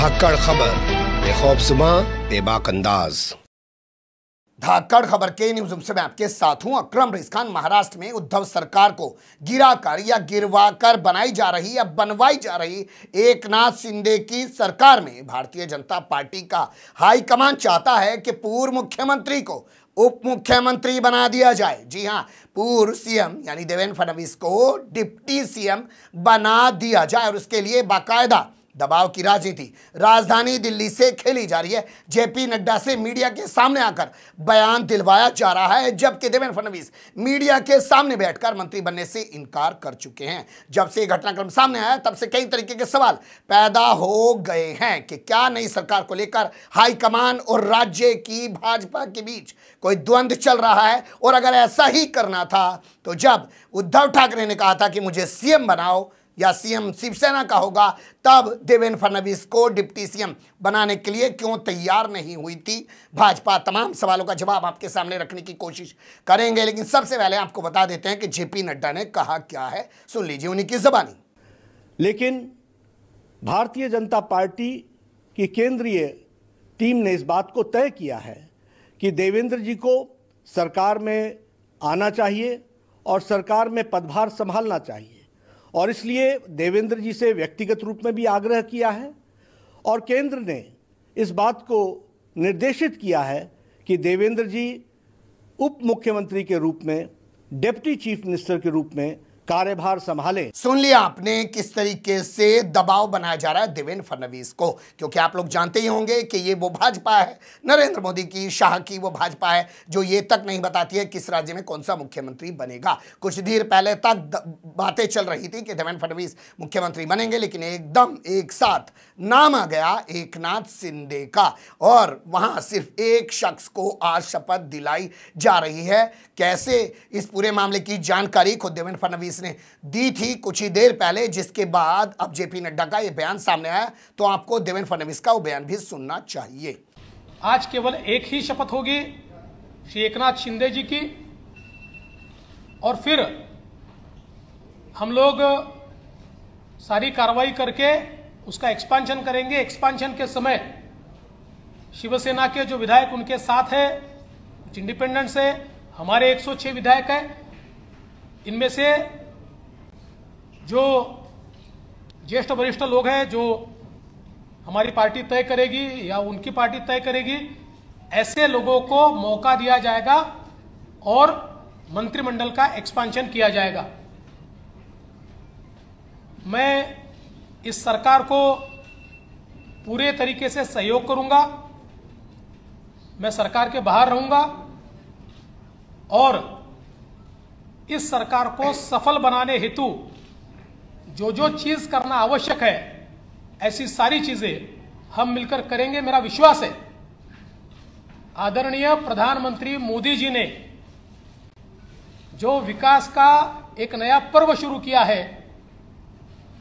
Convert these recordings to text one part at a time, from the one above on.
धाकड़ खबर, बेखौफ सुबह, बेबाक अंदाज। धाकड़ खबर के न्यूज रूम से मैं आपके साथ हूं अकरम रईस खान। महाराष्ट्र में उद्धव सरकार को गिराकर या गिरवाकर बनाई जा रही या बनवाई जा रही एकनाथ शिंदे की सरकार में भारतीय जनता पार्टी का हाईकमान चाहता है कि पूर्व मुख्यमंत्री को उप मुख्यमंत्री बना दिया जाए। जी हां, पूर्व सीएम यानी देवेंद्र फडणवीस को डिप्टी सीएम बना दिया जाए और उसके लिए बाकायदा दबाव की राजनीति राजधानी दिल्ली से खेली जा रही है। जेपी नड्डा से मीडिया के सामने आकर बयान दिलवाया जा रहा है, जबकि देवेंद्र फडणवीस मीडिया के सामने बैठकर मंत्री बनने से इनकार कर चुके हैं। जब से घटनाक्रम सामने आया तब से कई तरीके के सवाल पैदा हो गए हैं कि क्या नई सरकार को लेकर हाईकमान और राज्य की भाजपा के बीच कोई द्वंद्व चल रहा है। और अगर ऐसा ही करना था तो जब उद्धव ठाकरे ने कहा था कि मुझे सीएम बनाओ या सीएम शिवसेना का होगा, तब देवेंद्र फडणवीस को डिप्टी सीएम बनाने के लिए क्यों तैयार नहीं हुई थी भाजपा? तमाम सवालों का जवाब आपके सामने रखने की कोशिश करेंगे, लेकिन सबसे पहले आपको बता देते हैं कि जेपी नड्डा ने कहा क्या है। सुन लीजिए उन्हीं की ज़बानी। लेकिन भारतीय जनता पार्टी की केंद्रीय टीम ने इस बात को तय किया है कि देवेंद्र जी को सरकार में आना चाहिए और सरकार में पदभार संभालना चाहिए, और इसलिए देवेंद्र जी से व्यक्तिगत रूप में भी आग्रह किया है और केंद्र ने इस बात को निर्देशित किया है कि देवेंद्र जी उप मुख्यमंत्री के रूप में, डिप्टी चीफ मिनिस्टर के रूप में कार्यभार संभालें। सुन लिया आपने किस तरीके से दबाव बनाया जा रहा है देवेंद्र फडणवीस को, क्योंकि आप लोग जानते ही होंगे कि ये वो भाजपा है, नरेंद्र मोदी की, शाह की वो भाजपा है जो ये तक नहीं बताती है किस राज्य में कौन सा मुख्यमंत्री बनेगा। कुछ देर पहले तक बातें चल रही थी कि देवेंद्र फडणवीस मुख्यमंत्री बनेंगे, लेकिन एकदम एक साथ नाम आ गया एकनाथ शिंदे का और वहां सिर्फ एक शख्स को आज शपथ दिलाई जा रही है। कैसे, इस पूरे मामले की जानकारी खुद देवेंद्र फडणवीस ने दी थी कुछ ही देर पहले, जिसके बाद अब जेपी नड्डा का यह बयान सामने आया, तो आपको देवेंद्र फडणवीस का वो बयान भी सुनना चाहिए। आज केवल एक ही शपथ होगी श्री एकनाथ शिंदे जी की, और फिर हम लोग सारी कार्रवाई करके उसका एक्सपांशन करेंगे। एक्सपांशन के समय शिवसेना के जो विधायक उनके साथ है, कुछ इंडिपेंडेंट्स है, हमारे 106 विधायक हैं, इनमें से जो ज्येष्ठ वरिष्ठ लोग हैं जो हमारी पार्टी तय करेगी या उनकी पार्टी तय करेगी, ऐसे लोगों को मौका दिया जाएगा और मंत्रिमंडल का एक्सपांशन किया जाएगा। मैं इस सरकार को पूरे तरीके से सहयोग करूंगा, मैं सरकार के बाहर रहूंगा और इस सरकार को सफल बनाने हेतु जो जो चीज करना आवश्यक है, ऐसी सारी चीजें हम मिलकर करेंगे। मेरा विश्वास है आदरणीय प्रधानमंत्री मोदी जी ने जो विकास का एक नया पर्व शुरू किया है,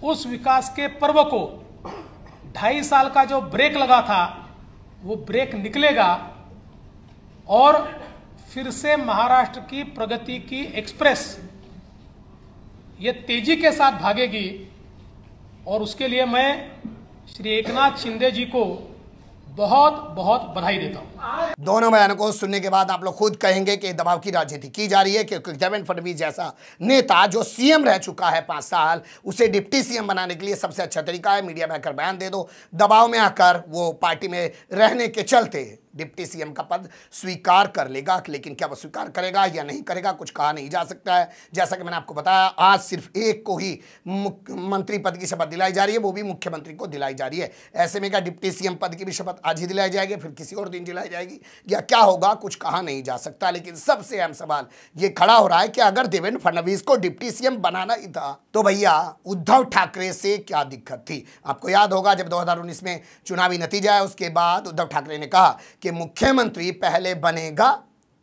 उस विकास के पर्व को 2.5 साल का जो ब्रेक लगा था वो ब्रेक निकलेगा और फिर से महाराष्ट्र की प्रगति की एक्सप्रेस ये तेजी के साथ भागेगी। और उसके लिए मैं श्री एकनाथ शिंदे जी को बहुत बहुत बधाई देता हूं। दोनों बयानों को सुनने के बाद आप लोग खुद कहेंगे कि दबाव की राजनीति की जा रही है, क्योंकि देवेंद्र फडणवीस जैसा नेता जो सीएम रह चुका है 5 साल, उसे डिप्टी सीएम बनाने के लिए सबसे अच्छा तरीका है मीडिया में आकर बयान दे दो। दबाव में आकर वो पार्टी में रहने के चलते डिप्टी सीएम का पद स्वीकार कर लेगा, लेकिन क्या वो स्वीकार करेगा या नहीं करेगा कुछ कहा नहीं जा सकता है। जैसा कि मैंने आपको बताया, आज सिर्फ एक को ही मंत्री पद की शपथ दिलाई जा रही है, वो भी मुख्यमंत्री को दिलाई जा रही है। ऐसे में क्या डिप्टी सीएम पद की भी शपथ आज ही दिलाई जाएगी, फिर किसी और दिन दिलाई जाएगी, या क्या होगा कुछ कहा नहीं जा सकता। लेकिन सबसे अहम सवाल ये खड़ा हो रहा है कि अगर देवेंद्र फडणवीस को डिप्टी सीएम बनाना ही था तो भैया उद्धव ठाकरे से क्या दिक्कत थी? आपको याद होगा जब 2019 में चुनावी नतीजा है, उसके बाद उद्धव ठाकरे ने कहा कि मुख्यमंत्री पहले बनेगा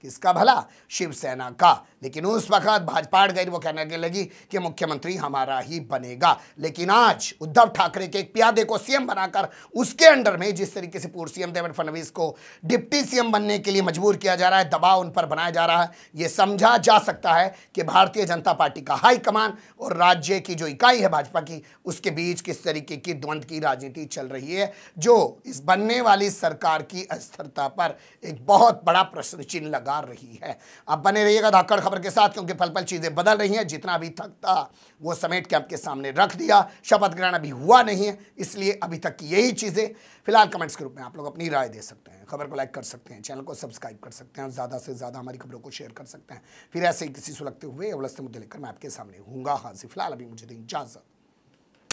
किसका भला? शिवसेना का। लेकिन उस वक्त भाजपा अड़ गई, वो कहने लगी कि मुख्यमंत्री हमारा ही बनेगा। लेकिन आज उद्धव ठाकरे के एक प्यादे को सीएम बनाकर उसके अंडर में जिस तरीके से पूर्व सीएम देवेंद्र फडणवीस को डिप्टी सीएम बनने के लिए मजबूर किया जा रहा है, दबाव उन पर बनाया जा रहा है, यह समझा जा सकता है कि भारतीय जनता पार्टी का हाईकमान और राज्य की जो इकाई है भाजपा की, उसके बीच किस तरीके की द्वंद्व की राजनीति चल रही है, जो इस बनने वाली सरकार की अस्थिरता पर एक बहुत बड़ा प्रश्न चिन्ह लगा रही है। अब बने रहिएगा धाकड़ खबर के साथ, क्योंकि पल पल चीजें बदल रही हैं। जितना अभी तक था वो समेट के आपके सामने रख दिया। शपथ ग्रहण अभी हुआ नहीं है, इसलिए अभी तक की यही चीजें। फिलहाल कमेंट्स के रूप में आप लोग अपनी राय दे सकते हैं, खबर को लाइक कर सकते हैं, चैनल को सब्सक्राइब कर सकते हैं, ज़्यादा से ज़्यादा हमारी खबरों को शेयर कर सकते हैं। फिर ऐसे ही किसी सुलगते हुए उलझते मुद्दे लेकर मैं आपके सामने हूँगा हाजिर। फिलहाल अभी मुझे दें इजाज़त।